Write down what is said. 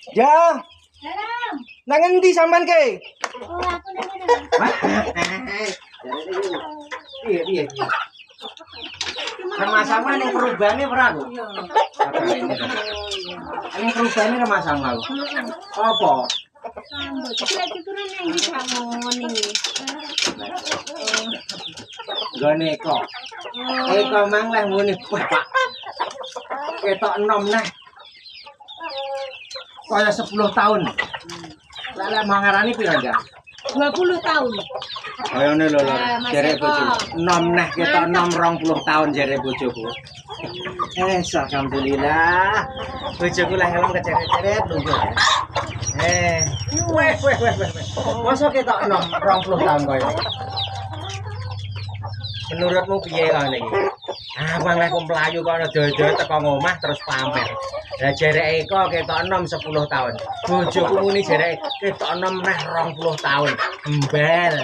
Ya. Dalam. Nang endi sampean ke? Oh, aku dengar. Iya, iya. Sama-sama nih perubahannya pernah aku. Ini perubahannya sama-sama aku. Apa? Sambut. Iki lagi turun yang di kamu nih. Gone kok. Eko mang leh muni, wah Pak. Ketok enom nah. Kaya 10 tahun. Lah mangarani pira ndak? 20 tahun. Kaya ngene lho lho. Mas Jere Eko. bojoku. Enom nah ketok enom 20 tahun jere bojoku. Alhamdulillah. Bojoku lah ngelem keceret-ceret lungguh. Weh. Masa ketok enom 20 tahun kaya. Menurutmu piye ngene iki? Abang lek mlayu kono dol-dol teko ngomah terus pamer. Lah jereke kok ketok enom 10 tahun. Bojoku muni jereke ketok enom neh 20 tahun. Embel.